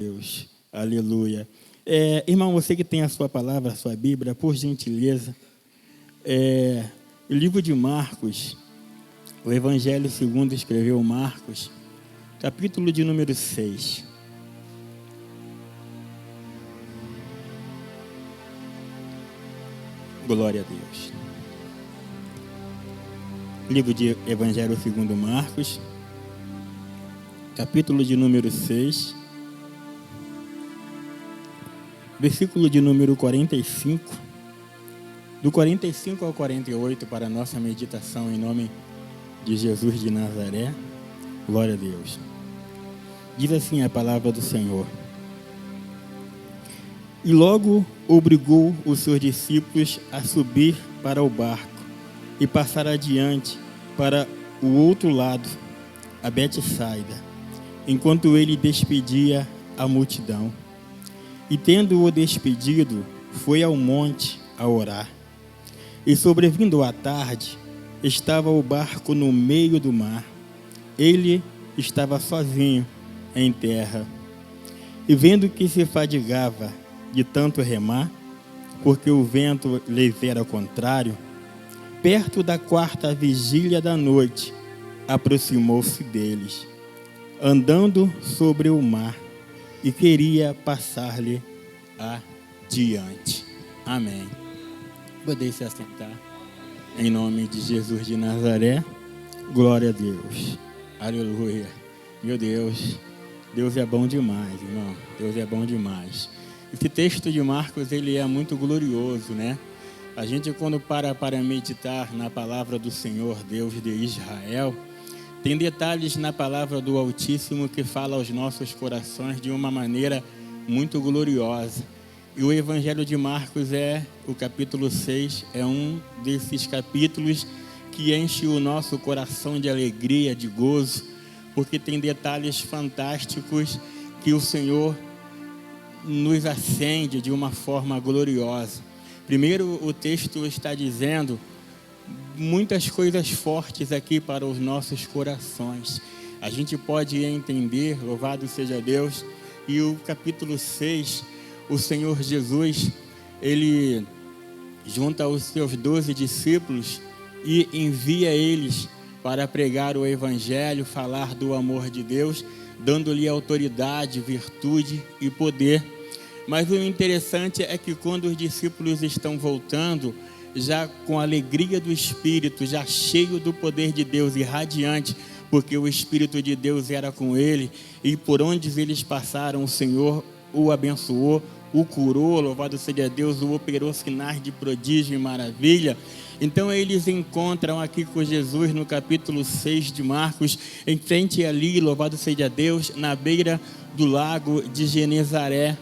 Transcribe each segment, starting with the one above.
Deus, aleluia. Irmão, você que tem a sua palavra, a sua Bíblia, por gentileza, o livro de Marcos, o Evangelho segundo escreveu Marcos, capítulo de número 6. Glória a Deus. Livro de Evangelho segundo Marcos, capítulo de número 6. Versículo de número 45, do 45 ao 48, para a nossa meditação em nome de Jesus de Nazaré. Glória a Deus. Diz assim a palavra do Senhor. E logo obrigou os seus discípulos a subir para o barco e passar adiante para o outro lado, a Betsaida, enquanto ele despedia a multidão. E tendo-o despedido, foi ao monte a orar. E sobrevindo à tarde, estava o barco no meio do mar. Ele estava sozinho em terra. E vendo que se fadigava de tanto remar, porque o vento lhes era contrário, perto da 4ª vigília da noite, aproximou-se deles, andando sobre o mar, e queria passar-lhe adiante. Amém. Poder se assentar. Em nome de Jesus de Nazaré. Glória a Deus. Aleluia. Meu Deus, Deus é bom demais, irmão. Deus é bom demais. Esse texto de Marcos, ele é muito glorioso, né? A gente, quando para meditar na palavra do Senhor, Deus de Israel, tem detalhes na palavra do Altíssimo que fala aos nossos corações de uma maneira muito gloriosa. E o Evangelho de Marcos o capítulo 6, é um desses capítulos que enche o nosso coração de alegria, de gozo, porque tem detalhes fantásticos que o Senhor nos acende de uma forma gloriosa. Primeiro, o texto está dizendo muitas coisas fortes aqui para os nossos corações. A gente pode entender, louvado seja Deus, e o capítulo 6, o Senhor Jesus, ele junta os seus 12 discípulos e envia eles para pregar o Evangelho, falar do amor de Deus, dando-lhe autoridade, virtude e poder. Mas o interessante é que quando os discípulos estão voltando, já com a alegria do Espírito, já cheio do poder de Deus e radiante, porque o Espírito de Deus era com ele, e por onde eles passaram, o Senhor o abençoou, o curou, louvado seja Deus, o operou sinais de prodígio e maravilha. Então eles encontram aqui com Jesus no capítulo 6 de Marcos, em frente ali, louvado seja Deus, na beira do lago de Genezaré.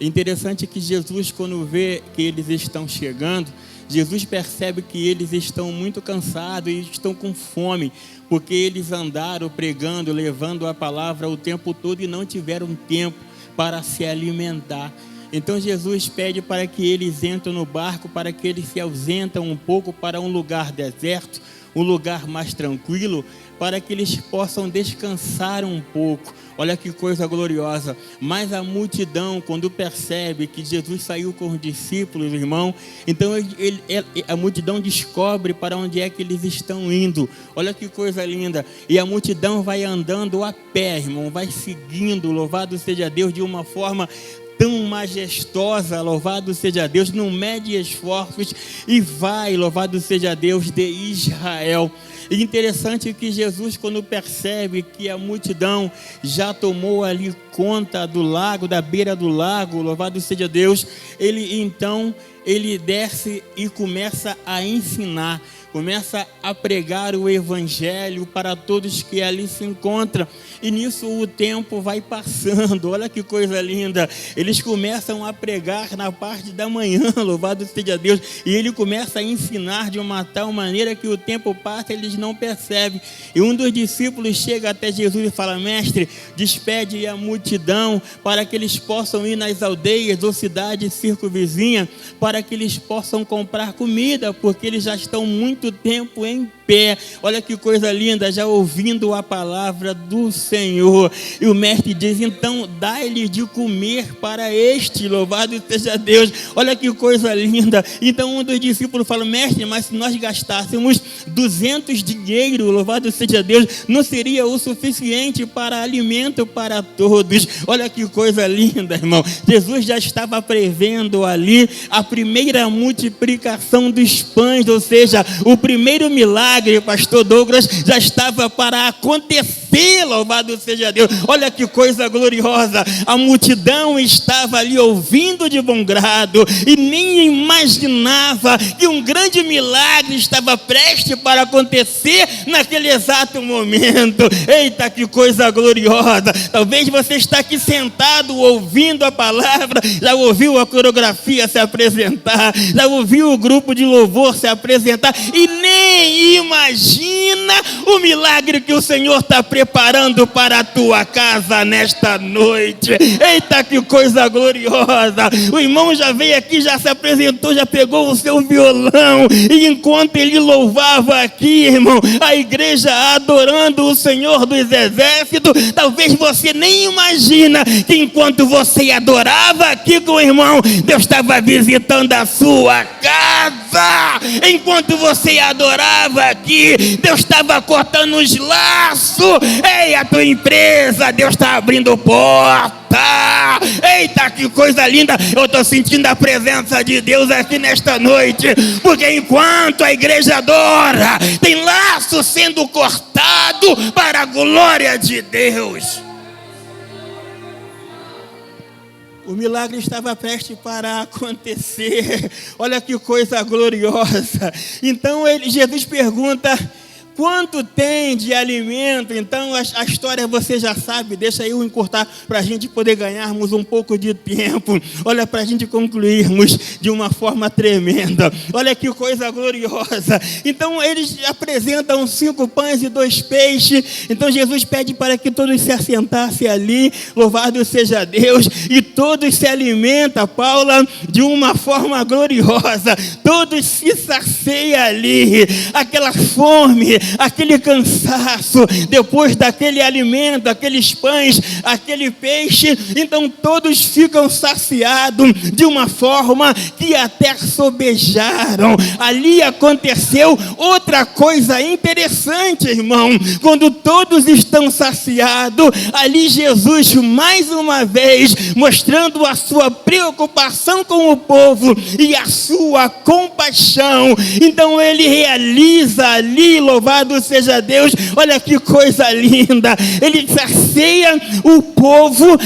Interessante que Jesus, quando vê que eles estão chegando, Jesus percebe que eles estão muito cansados e estão com fome, porque eles andaram pregando, levando a palavra o tempo todo e não tiveram tempo para se alimentar. Então Jesus pede para que eles entrem no barco, para que eles se ausentem um pouco para um lugar deserto, um lugar mais tranquilo, para que eles possam descansar um pouco. Olha que coisa gloriosa. Mas a multidão, quando percebe que Jesus saiu com os discípulos, irmão, então a multidão descobre para onde é que eles estão indo. Olha que coisa linda. E a multidão vai andando a pé, irmão, vai seguindo, louvado seja Deus, de uma forma tão majestosa, louvado seja Deus, não mede esforços e vai, louvado seja Deus de Israel. E interessante que Jesus, quando percebe que a multidão já tomou ali conta do lago, da beira do lago, louvado seja Deus, ele desce e começa a ensinar, começa a pregar o Evangelho para todos que ali se encontram. E nisso o tempo vai passando. Olha que coisa linda. Eles começam a pregar na parte da manhã, louvado seja Deus, e ele começa a ensinar de uma tal maneira que o tempo passa e eles não percebem. E um dos discípulos chega até Jesus e fala: mestre, despede a multidão para que eles possam ir nas aldeias ou cidades circunvizinhas, para que eles possam comprar comida, porque eles já estão muito muito tempo em pé. Olha que coisa linda, já ouvindo a palavra do Senhor. E o mestre diz, então dá-lhe de comer para este, louvado seja Deus. Olha que coisa linda. Então um dos discípulos fala, mestre, mas se nós gastássemos 200 dinheiro, louvado seja Deus, não seria o suficiente para alimento para todos. Olha que coisa linda, irmão. Jesus já estava prevendo ali a primeira multiplicação dos pães, ou seja, o primeiro milagre, pastor Douglas, já estava para acontecer, louvado seja Deus. Olha que coisa gloriosa. A multidão estava ali ouvindo de bom grado e nem imaginava que um grande milagre estava prestes para acontecer naquele exato momento. Eita, que coisa gloriosa. Talvez você está aqui sentado ouvindo a palavra, já ouviu a coreografia se apresentar, já ouviu o grupo de louvor se apresentar e nem imagina o milagre que o Senhor está preparando para a tua casa nesta noite. Eita, que coisa gloriosa. O irmão já veio aqui, já se apresentou, já pegou o seu violão e enquanto ele louvava aqui, irmão, a igreja adorando o Senhor dos Exércitos, talvez você nem imagina que enquanto você adorava aqui com o irmão, Deus estava visitando a sua casa. Enquanto você adorava aqui, Deus estava cortando os laços. Ei, a tua empresa, Deus está abrindo porta. Eita, que coisa linda. Eu estou sentindo a presença de Deus aqui nesta noite, porque enquanto a igreja adora, tem laço sendo cortado para a glória de Deus. O milagre estava prestes para acontecer. Olha que coisa gloriosa. Então Jesus pergunta, quanto tem de alimento? Então a história você já sabe, deixa eu encurtar para a gente poder ganharmos um pouco de tempo. Olha, para a gente concluirmos de uma forma tremenda. Olha que coisa gloriosa. Então eles apresentam 5 pães e 2 peixes. Então Jesus pede para que todos se assentassem ali, louvado seja Deus, e todos se alimentam, Paula, de uma forma gloriosa. Todos se saciam ali. Aquela fome, aquele cansaço, depois daquele alimento, aqueles pães, aquele peixe, então todos ficam saciados de uma forma que até sobejaram. Ali aconteceu outra coisa interessante, irmão. Quando todos estão saciados, ali Jesus, mais uma vez, mostrando a sua preocupação com o povo e a sua compaixão, então ele realiza ali, louvado seja Deus, olha que coisa linda, ele sacia o povo,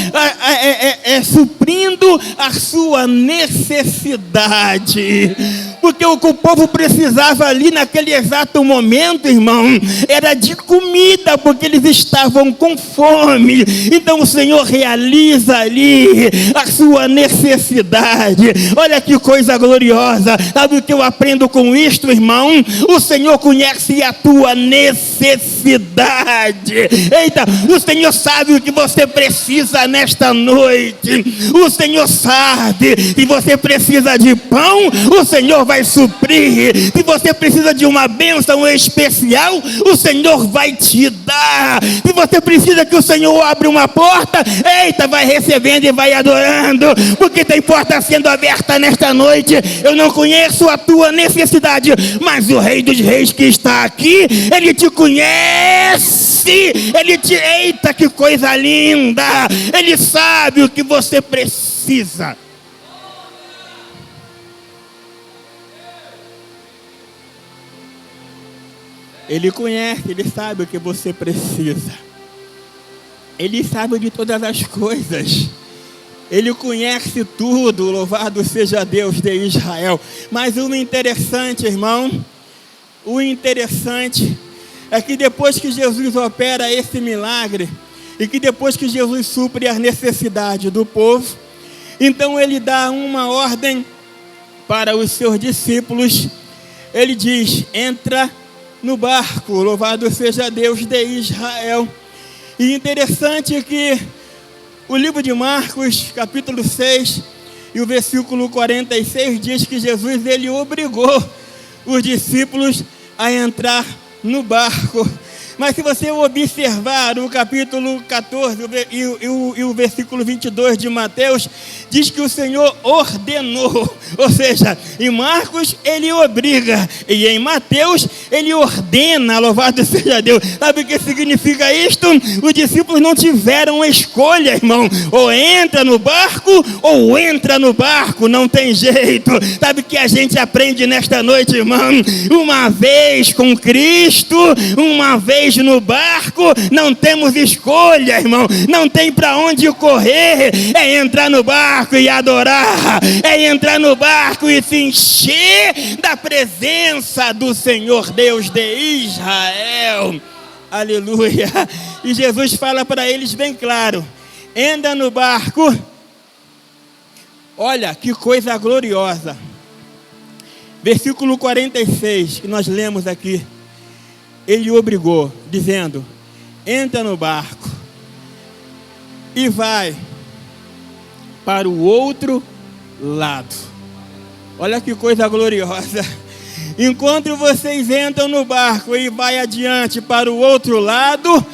suprindo a sua necessidade, porque o que o povo precisava ali naquele exato momento, irmão, era de comida, porque eles estavam com fome. Então o Senhor realiza ali a sua necessidade. Olha que coisa gloriosa. Sabe o que eu aprendo com isto, irmão? O Senhor conhece a tua necessidade. Eita, o Senhor sabe o que você precisa nesta noite. O Senhor sabe. Se você precisa de pão, o Senhor vai suprir. Se você precisa de uma bênção especial, o Senhor vai te dar. Se você precisa que o Senhor abra uma porta, eita, vai recebendo e vai adorando, porque tem porta sendo aberta nesta noite. Eu não conheço a tua necessidade, mas o Rei dos Reis que está aqui, Ele te conhece. Eita, que coisa linda. Ele sabe o que você precisa. Ele conhece, Ele sabe o que você precisa. Ele sabe de todas as coisas. Ele conhece tudo, louvado seja Deus de Israel. Mas o interessante, irmão, o interessante é que depois que Jesus opera esse milagre, e que depois que Jesus supre as necessidades do povo, então ele dá uma ordem para os seus discípulos. Ele diz, entra no barco, louvado seja Deus de Israel. E interessante que o livro de Marcos, capítulo 6, e o versículo 46 diz que Jesus, ele obrigou os discípulos a entrar no barco. Mas se você observar o capítulo 14 e o versículo 22 de Mateus, diz que o Senhor ordenou. Ou seja, em Marcos ele obriga, e em Mateus ele ordena, louvado seja Deus. Sabe o que significa isto? Os discípulos não tiveram escolha, irmão. Ou entra no barco, ou entra no barco, não tem jeito. Sabe o que a gente aprende nesta noite, irmão? Uma vez com Cristo, uma vez no barco, não temos escolha, irmão. Não tem para onde correr. É entrar no barco e adorar. É entrar no barco e se encher da presença do Senhor Deus de Israel. Aleluia. E Jesus fala para eles bem claro: entra no barco. Olha que coisa gloriosa. Versículo 46 que nós lemos aqui. Ele obrigou, dizendo: entra no barco e vai para o outro lado. Olha que coisa gloriosa. Enquanto vocês entram no barco e vai adiante para o outro lado,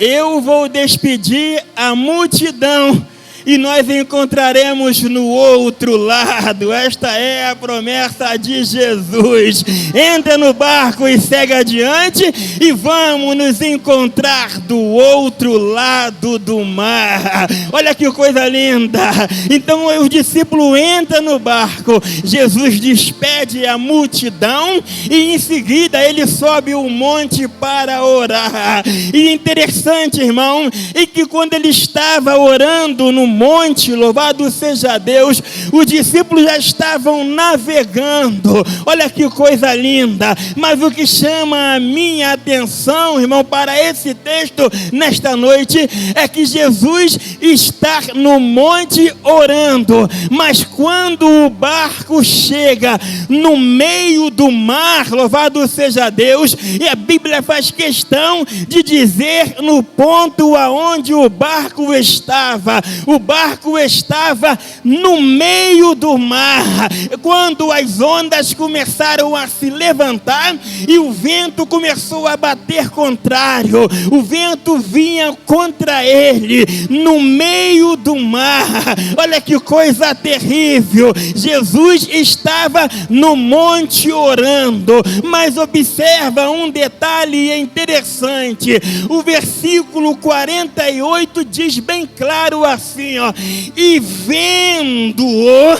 eu vou despedir a multidão e nós encontraremos no outro lado. Esta é a promessa de Jesus. Entra no barco e segue adiante e vamos nos encontrar do outro lado do mar. Olha que coisa linda. Então o discípulo entra no barco, Jesus despede a multidão e em seguida ele sobe o monte para orar. E interessante, irmão, é que quando ele estava orando no monte, louvado seja Deus, os discípulos já estavam navegando. Olha que coisa linda. Mas o que chama a minha atenção, irmão, para esse texto nesta noite é que Jesus está no monte orando, mas quando o barco chega no meio do mar, louvado seja Deus, e a Bíblia faz questão de dizer no ponto aonde o barco estava. O barco estava no meio do mar. Quando as ondas começaram a se levantar e o vento começou a bater contrário, o vento vinha contra ele no meio do mar. Olha que coisa terrível. Jesus estava no monte orando, mas observa um detalhe interessante. O versículo 48 diz bem claro assim, ó: e vendo-o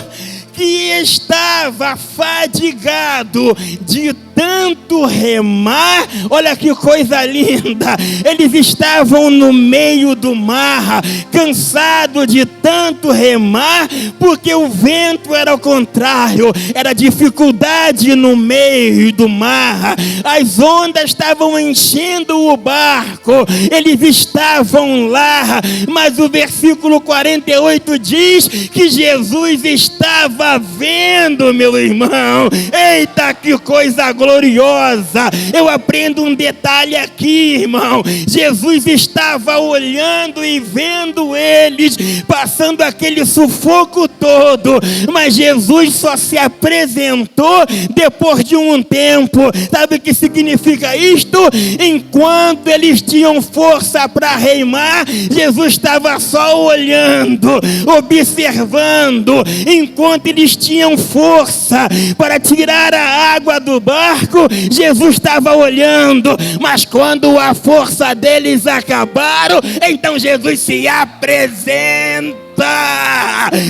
que estava fadigado de tanto remar. Olha que coisa linda. Eles estavam no meio do mar, cansados de tanto remar, porque o vento era ao contrário, era dificuldade no meio do mar. As ondas estavam enchendo o barco, eles estavam lá, mas o versículo 48 diz que Jesus estava vendo, meu irmão. Eita, que coisa gloriosa. Eu aprendo um detalhe aqui, irmão. Jesus estava olhando e vendo eles passando aquele sufoco todo, mas Jesus só se apresentou depois de um tempo. Sabe o que significa isto? Enquanto eles tinham força para remar, Jesus estava só olhando, observando. Enquanto eles tinham força para tirar a água do barco, Jesus estava olhando, mas quando a força deles acabaram, então Jesus se apresenta.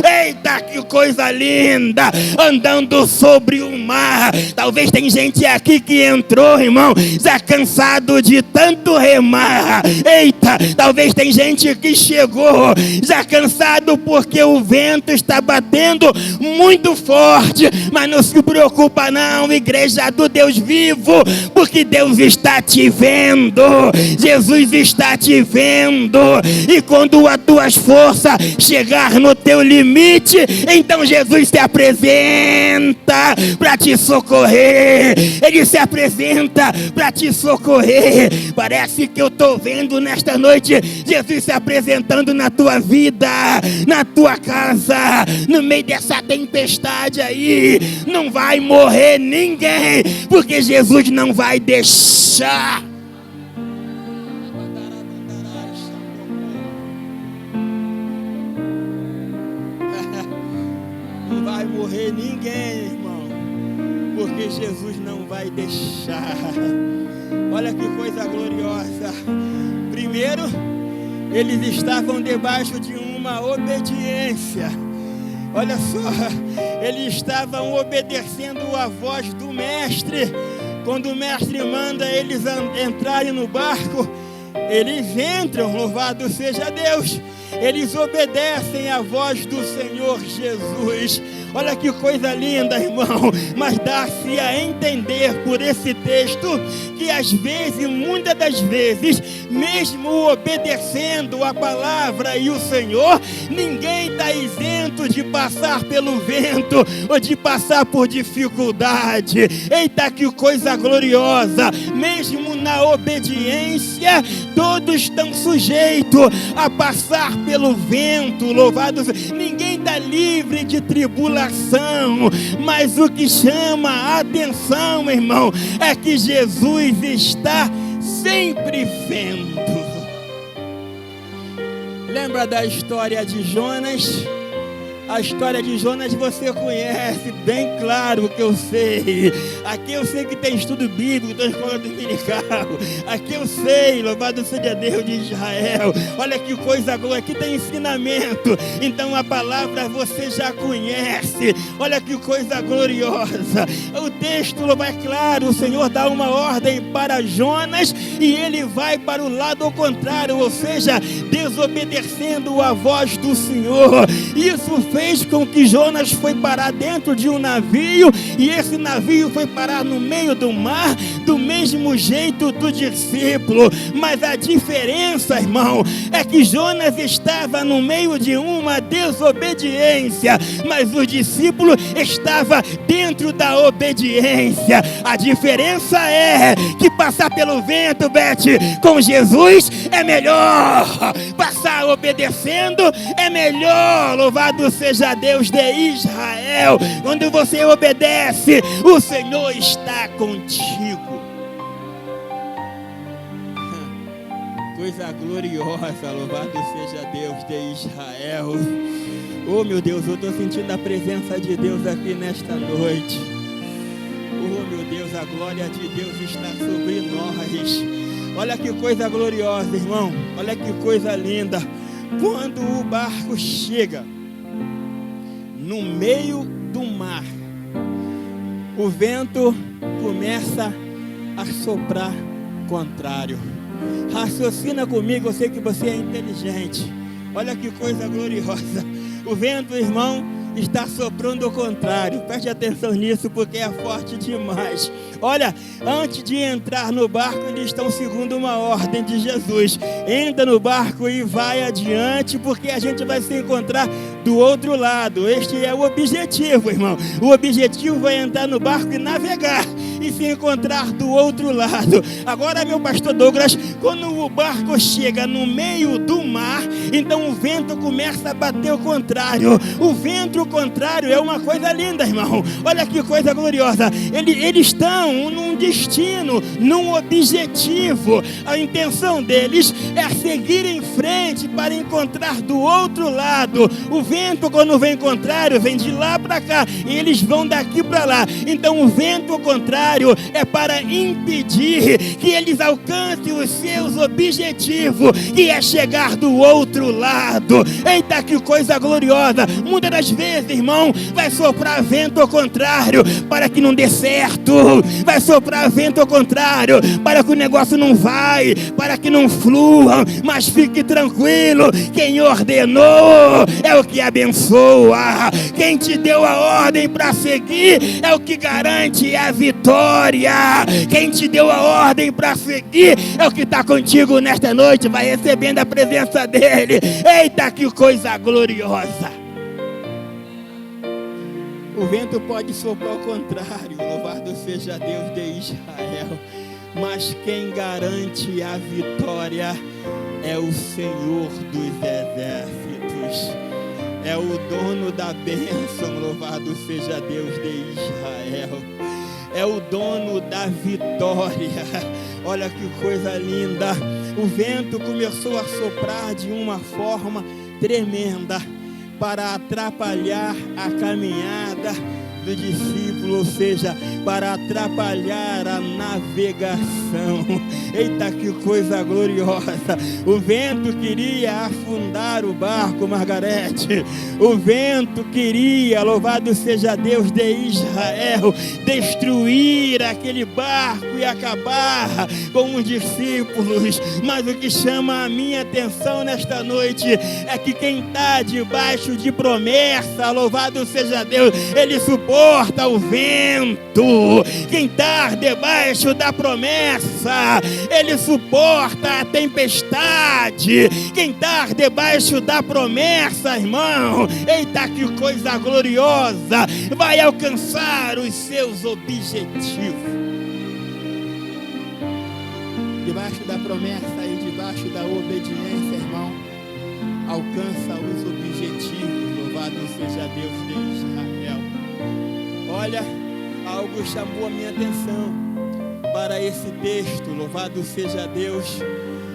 Eita, que coisa linda, andando sobre o mar. Talvez tem gente aqui que entrou, irmão, já cansado de tanto remar. Eita, talvez tem gente que chegou já cansado porque o vento está batendo muito forte, mas não se preocupa não, igreja do Deus vivo, porque Deus está te vendo, Jesus está te vendo, e quando as tuas forças chegar no teu limite, Então Jesus se apresenta para te socorrer. Ele se apresenta para te socorrer. Parece que eu estou vendo nesta noite Jesus se apresentando na tua vida, na tua casa, no meio dessa tempestade aí. Não vai morrer ninguém, porque Jesus não vai deixar. Não vai morrer ninguém, irmão, porque Jesus não vai deixar. Olha que coisa gloriosa. Primeiro, eles estavam debaixo de uma obediência. Olha só, eles estavam obedecendo a voz do mestre. Quando o mestre manda eles entrarem no barco, eles entram, louvado seja Deus. Eles obedecem à voz do Senhor Jesus. Olha que coisa linda, irmão. Mas dá-se a entender por esse texto que às vezes, muitas das vezes, mesmo obedecendo a palavra e o Senhor, ninguém está isento de passar pelo vento ou de passar por dificuldade. Eita, que coisa gloriosa. Mesmo na obediência, todos estão sujeitos a passar pelo vento. Louvado seja. Ninguém está livre de tribulação. Mas o que chama a atenção, meu irmão, é que Jesus está sempre vendo. Lembra da história de Jonas? A história de Jonas você conhece bem claro, que eu sei. Aqui eu sei que tem estudo bíblico, tem escola dominical. Aqui eu sei, louvado seja Deus de Israel. Olha que coisa boa, aqui tem ensinamento. Então a palavra você já conhece. Olha que coisa gloriosa. O texto é claro, o Senhor dá uma ordem para Jonas e ele vai para o lado contrário, ou seja, desobedecendo a voz do Senhor. Isso fez com que Jonas foi parar dentro de um navio, e esse navio foi parar no meio do mar, do mesmo jeito do discípulo. Mas a diferença, irmão, é que Jonas estava no meio de uma desobediência, mas o discípulo estava dentro da obediência. A diferença é que passar pelo vento, Beth, com Jesus é melhor. Passar obedecendo é melhor. Louvado seja Deus de Israel. Quando você obedece, o Senhor está contigo. Coisa gloriosa, louvado seja Deus de Israel. Oh meu Deus, eu estou sentindo a presença de Deus aqui nesta noite. Oh meu Deus, a glória de Deus está sobre nós. Olha que coisa gloriosa, irmão. Olha que coisa linda. Quando o barco chega no meio do mar, o vento começa a soprar contrário. Raciocina comigo, eu sei que você é inteligente. Olha que coisa gloriosa. O vento, irmão, está soprando ao contrário. Preste atenção nisso, porque é forte demais. Olha, antes de entrar no barco, eles estão segundo uma ordem de Jesus. Entra no barco e vai adiante, porque a gente vai se encontrar do outro lado. Este é o objetivo, irmão. O objetivo é entrar no barco e navegar e se encontrar do outro lado. Agora, meu pastor Douglas, quando o barco chega no meio do mar, então o vento começa a bater ao contrário. O vento contrário é uma coisa linda, irmão. Olha que coisa gloriosa. Eles estão num destino, num objetivo. A intenção deles é seguir em frente para encontrar do outro lado. O vento, quando vem contrário, vem de lá para cá, e eles vão daqui para lá. Então o vento contrário é para impedir que eles alcancem os seus objetivos, que é chegar do outro lado. Eita, que coisa gloriosa. Muitas das vezes, irmão, vai soprar vento ao contrário para que não dê certo. Vai soprar vento ao contrário para que o negócio não vai, para que não flua. Mas fique tranquilo, quem ordenou é o que abençoa. Quem te deu a ordem para seguir é o que garante a vitória. Quem te deu a ordem para seguir é o que está contigo nesta noite. Vai recebendo a presença dele. Eita, que coisa gloriosa. O vento pode soprar ao contrário, louvado seja Deus de Israel. Mas quem garante a vitória é o Senhor dos exércitos. É o dono da bênção, louvado seja Deus de Israel. É o dono da vitória. Olha que coisa linda. O vento começou a soprar de uma forma tremenda para atrapalhar a caminhada do discípulo, ou seja, para atrapalhar a navegação. Eita, que coisa gloriosa! O vento queria afundar o barco, Margarete. O vento queria, louvado seja Deus de Israel, destruir aquele barco e acabar com os discípulos. Mas o que chama a minha atenção nesta noite é que quem está debaixo de promessa, louvado seja Deus, ele suporta o vento. Quem está debaixo da promessa, ele suporta a tempestade. Quem está debaixo da promessa, irmão, eita, que coisa gloriosa, vai alcançar os seus objetivos. Debaixo da promessa e debaixo da obediência, irmão, alcança os objetivos. Louvado seja Deus de Israel. Olha, algo chamou a minha atenção para esse texto, louvado seja Deus,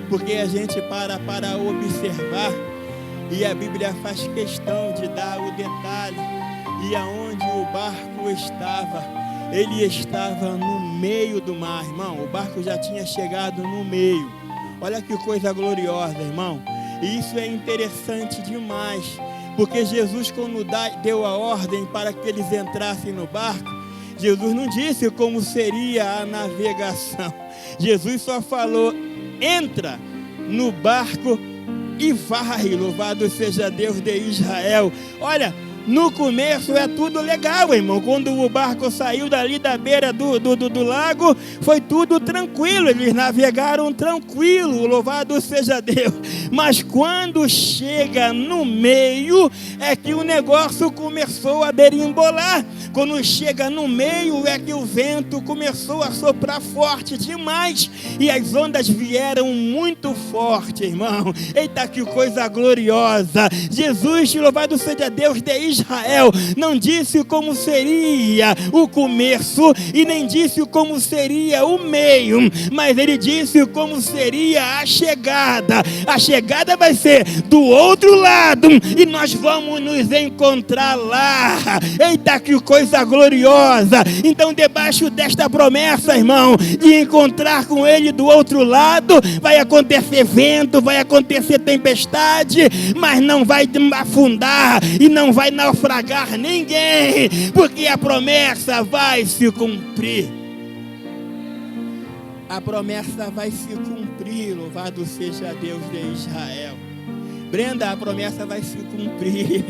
porque a gente para observar e a Bíblia faz questão de dar o detalhe e aonde o barco estava. Ele estava no meio do mar, irmão. O barco já tinha chegado no meio. Olha que coisa gloriosa, irmão. E isso é interessante demais, porque Jesus, quando deu a ordem para que eles entrassem no barco, Jesus não disse como seria a navegação. Jesus só falou: entra no barco e vai, louvado seja Deus de Israel. Olha, no começo é tudo legal, irmão. Quando o barco saiu dali da beira do lago, foi tudo tranquilo. Eles navegaram tranquilo, louvado seja Deus. Mas quando chega no meio, é que o negócio começou a berimbolar. Quando chega no meio, é que o vento começou a soprar forte demais. E as ondas vieram muito forte, irmão. Eita, que coisa gloriosa. Jesus, louvado seja Deus de Israel, não disse como seria o começo e nem disse como seria o meio, mas ele disse como seria a chegada. A chegada vai ser do outro lado e nós vamos nos encontrar lá. Eita, que coisa gloriosa. Então, debaixo desta promessa, irmão, de encontrar com ele do outro lado, vai acontecer vento, vai acontecer tempestade, mas não vai afundar e não vai naufragar ninguém, porque a promessa vai se cumprir. A promessa vai se cumprir, louvado seja Deus de Israel. Brenda, a promessa vai se cumprir.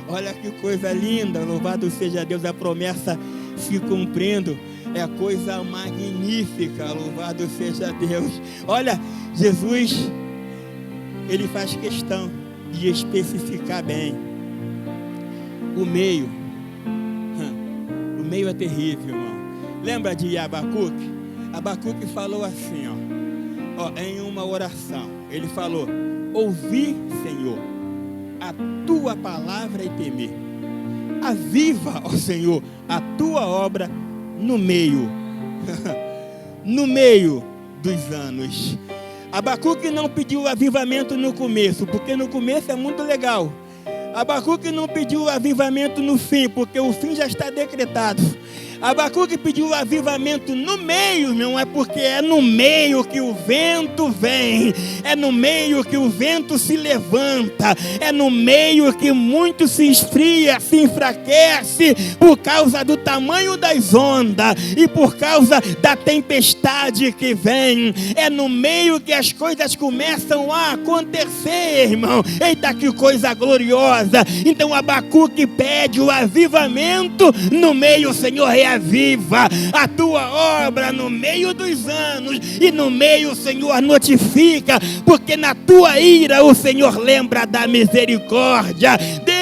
Olha que coisa linda, louvado seja Deus, a promessa se cumprindo. É coisa magnífica, louvado seja Deus. Olha, Jesus, ele faz questão de especificar bem. O meio é terrível, irmão. Lembra de Abacuque? Abacuque falou assim, ó, em uma oração. Ele falou: ouvi, Senhor, a tua palavra e temer. Aviva, ó Senhor, a tua obra no meio dos anos. Abacuque não pediu avivamento no começo, porque no começo é muito legal. Abacuque não pediu avivamento no fim, porque o fim já está decretado. Abacuque pediu avivamento no meio, não é porque é no meio que o vento vem, é no meio que o vento se levanta, é no meio que muito se esfria, se enfraquece por causa do tamanho das ondas e por causa da tempestade que vem. É no meio que as coisas começam a acontecer, irmão. Eita, que coisa gloriosa. Então Abacuque pede o avivamento no meio. Senhor, reaviva a tua obra no meio dos anos, e no meio, Senhor, notifica, porque na tua ira o Senhor lembra da misericórdia.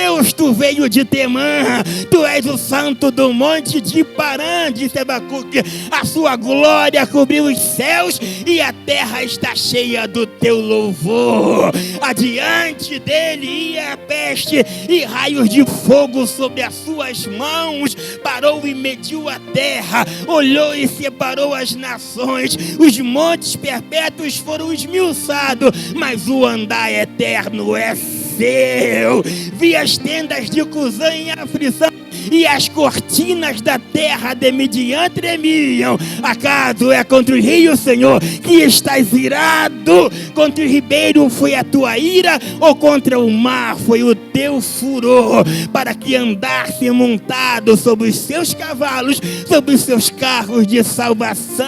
Deus, tu veio de Temã, tu és o santo do monte de Parã, disse Abacuque. A sua glória cobriu os céus e a terra está cheia do teu louvor. Adiante dele ia a peste e raios de fogo sobre as suas mãos. Parou e mediu a terra, olhou e separou as nações. Os montes perpétuos foram esmiuçados, mas o andar eterno é seu. Vi as tendas de Cusã em aflição, e as cortinas da terra de Midian tremiam. Acaso é contra os rios, Senhor, que estás irado? Contra o ribeiro foi a tua ira, ou contra o mar foi o teu furor? Para que andasse montado sobre os seus cavalos, sobre os seus carros de salvação.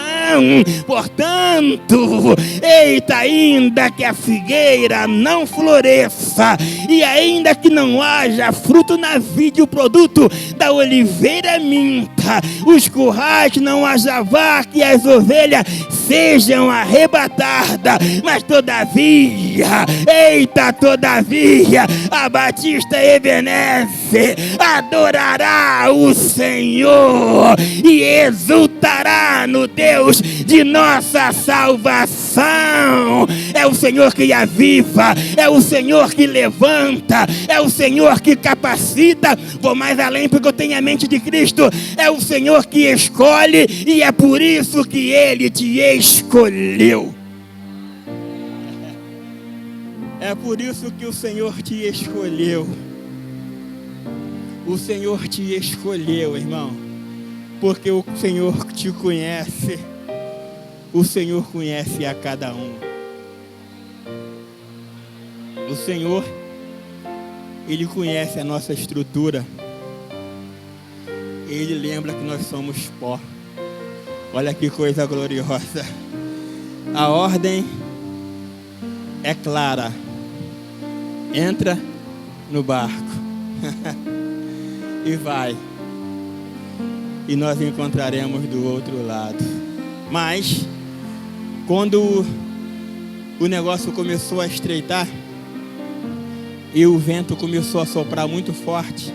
Portanto, eita, ainda que a figueira não floresça, e ainda que não haja fruto na vide, o produto da oliveira minta, os currais não haja vaca e as ovelhas sejam arrebatadas, mas todavia, eita, todavia, a Batista Ebenezer adorará o Senhor e exultará no Deus de nossa salvação. É o Senhor que aviva, é o Senhor que levanta, é o Senhor que capacita. Vou mais além porque eu tenho a mente de Cristo. É o Senhor que escolhe e é por isso que Ele te escolheu. É por isso que o Senhor te escolheu. O Senhor te escolheu, irmão, porque o Senhor te conhece. O Senhor conhece a cada um. O Senhor, Ele conhece a nossa estrutura. Ele lembra que nós somos pó. Olha que coisa gloriosa. A ordem é clara. Entra no barco. E vai. E nós encontraremos do outro lado. Mas, quando o negócio começou a estreitar e o vento começou a soprar muito forte,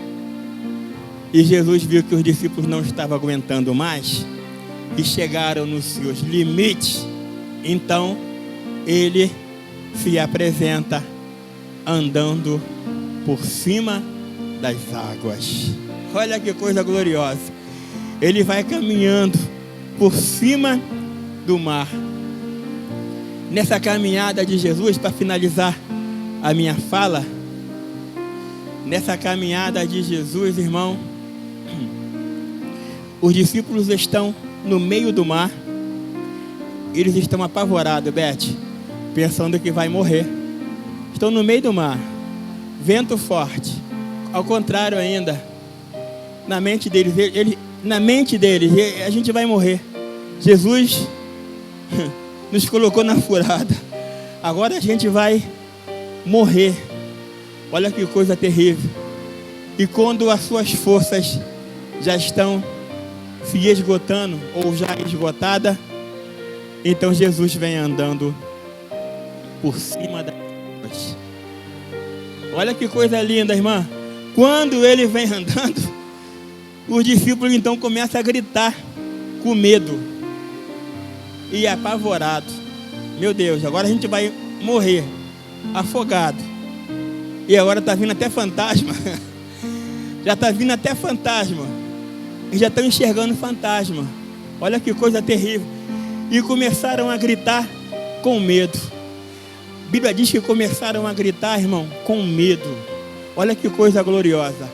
e Jesus viu que os discípulos não estavam aguentando mais e chegaram nos seus limites, então ele se apresenta andando por cima das águas. Olha que coisa gloriosa. Ele vai caminhando por cima do mar. Nessa caminhada de Jesus, para finalizar a minha fala, nessa caminhada de Jesus, irmão, os discípulos estão no meio do mar. Eles estão apavorados, Beth, pensando que vai morrer. Estão no meio do mar, vento forte. Ao contrário ainda, na mente deles, a gente vai morrer. Jesus nos colocou na furada. Agora a gente vai morrer. Olha que coisa terrível. E quando as suas forças já estão se esgotando ou já esgotada, então Jesus vem andando por cima das águas. Olha que coisa linda, irmã. Quando ele vem andando, os discípulos então começam a gritar com medo e apavorado. Meu Deus, agora a gente vai morrer afogado. E agora está vindo até fantasma. Já está vindo até fantasma. E já estão enxergando fantasma. Olha que coisa terrível. E começaram a gritar com medo. A Bíblia diz que começaram a gritar, irmão, com medo. Olha que coisa gloriosa.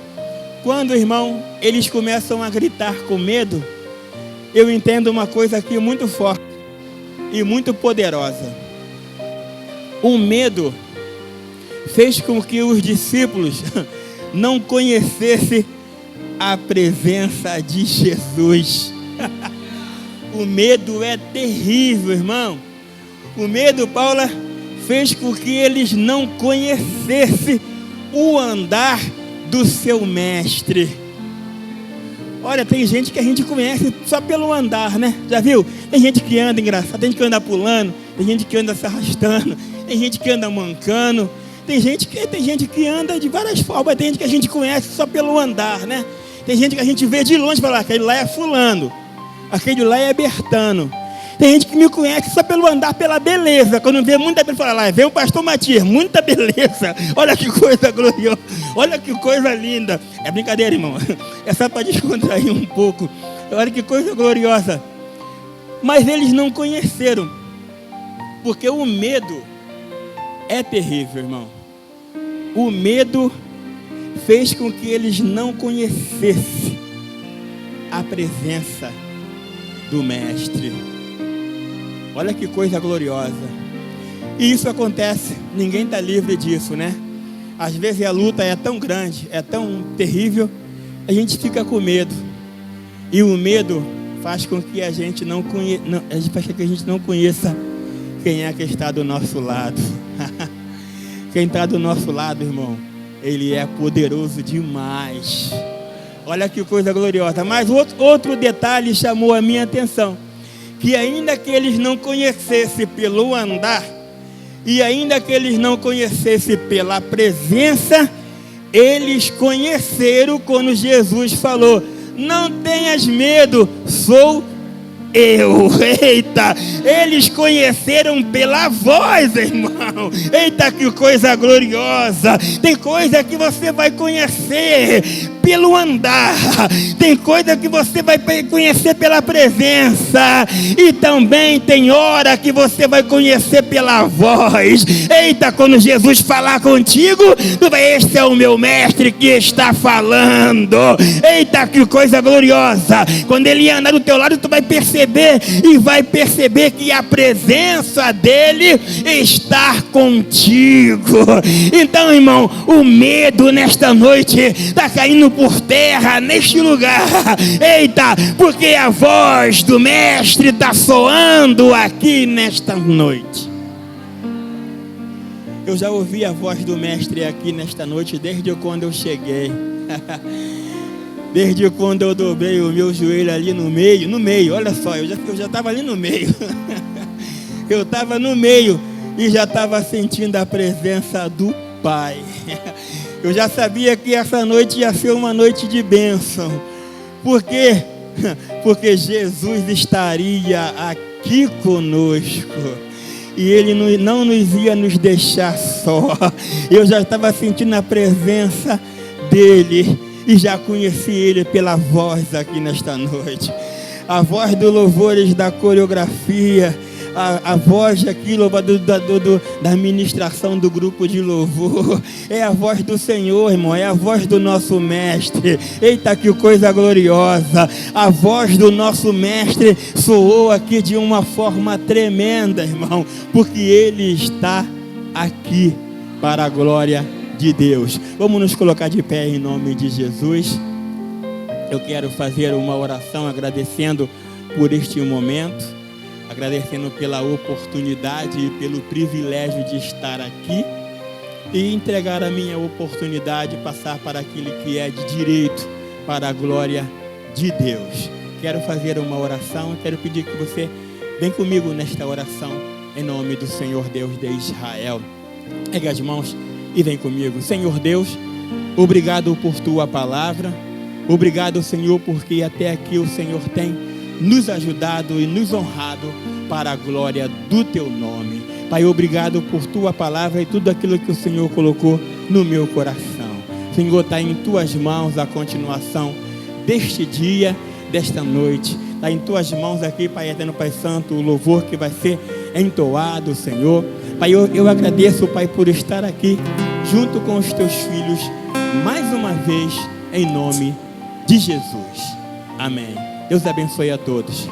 Quando, irmão, eles começam a gritar com medo, eu entendo uma coisa aqui muito forte e muito poderosa. O medo fez com que os discípulos não conhecessem a presença de Jesus. O medo é terrível, irmão. O medo, Paula, fez com que eles não conhecessem o andar do seu mestre. Olha, tem gente que a gente conhece só pelo andar, né? Já viu? Tem gente que anda engraçado, tem gente que anda pulando, tem gente que anda se arrastando, tem gente que anda mancando, Tem gente que anda de várias formas. Tem gente que a gente conhece só pelo andar, né? Tem gente que a gente vê de longe e fala, aquele lá é fulano, aquele lá é Bertano. Tem gente que me conhece só pelo andar, pela beleza. Quando vê muita beleza, fala lá, vem o pastor Matias, muita beleza. Olha que coisa gloriosa, olha que coisa linda. É brincadeira, irmão. É só para descontrair um pouco. Olha que coisa gloriosa. Mas eles não conheceram, porque o medo é terrível, irmão. O medo fez com que eles não conhecessem a presença do Mestre. Olha que coisa gloriosa. E isso acontece, ninguém está livre disso, né? Às vezes a luta é tão grande, é tão terrível, a gente fica com medo. E o medo faz com que a gente não conheça quem é que está do nosso lado. Quem está do nosso lado, irmão, ele é poderoso demais. Olha que coisa gloriosa. Mas outro detalhe chamou a minha atenção, que ainda que eles não conhecessem pelo andar, e ainda que eles não conhecessem pela presença, eles conheceram quando Jesus falou, não tenhas medo, sou eu. Eita, eles conheceram pela voz, irmão. Eita, que coisa gloriosa. Tem coisa que você vai conhecer pelo andar, tem coisa que você vai conhecer pela presença, e também tem hora que você vai conhecer pela voz. Eita, quando Jesus falar contigo, tu vai, este é o meu mestre que está falando. Eita, que coisa gloriosa. Quando ele andar do teu lado, tu vai perceber, e vai perceber que a presença dele está contigo. Então, irmão, o medo nesta noite está caindo por terra neste lugar. Eita, porque a voz do Mestre está soando aqui nesta noite. Eu já ouvi a voz do Mestre aqui nesta noite desde quando eu cheguei. Desde quando eu dobrei o meu joelho ali no meio, olha só, eu já estava ali no meio. Eu estava no meio e já estava sentindo a presença do Pai. Eu já sabia que essa noite ia ser uma noite de bênção. Por quê? Porque Jesus estaria aqui conosco. E Ele não nos ia nos deixar só. Eu já estava sentindo a presença dEle. E já conheci Ele pela voz aqui nesta noite. A voz dos louvores da coreografia. A voz aqui, louvado da ministração do grupo de louvor. É a voz do Senhor, irmão. É a voz do nosso Mestre. Eita, que coisa gloriosa. A voz do nosso Mestre soou aqui de uma forma tremenda, irmão. Porque Ele está aqui para a glória de Deus. Vamos nos colocar de pé em nome de Jesus. Eu quero fazer uma oração agradecendo por este momento, agradecendo pela oportunidade e pelo privilégio de estar aqui e entregar a minha oportunidade, passar para aquele que é de direito, para a glória de Deus. Quero fazer uma oração, quero pedir que você venha comigo nesta oração, em nome do Senhor Deus de Israel. Ergue as mãos e vem comigo. Senhor Deus, obrigado por tua palavra, obrigado, Senhor, porque até aqui o Senhor tem nos ajudado e nos honrado para a glória do teu nome. Pai, obrigado por tua palavra e tudo aquilo que o Senhor colocou no meu coração. Senhor, está em tuas mãos a continuação deste dia, desta noite. Está em tuas mãos aqui, Pai eterno, Pai santo, o louvor que vai ser entoado, Senhor. Pai, eu agradeço, Pai, por estar aqui junto com os teus filhos mais uma vez, em nome de Jesus. Amém. Deus abençoe a todos.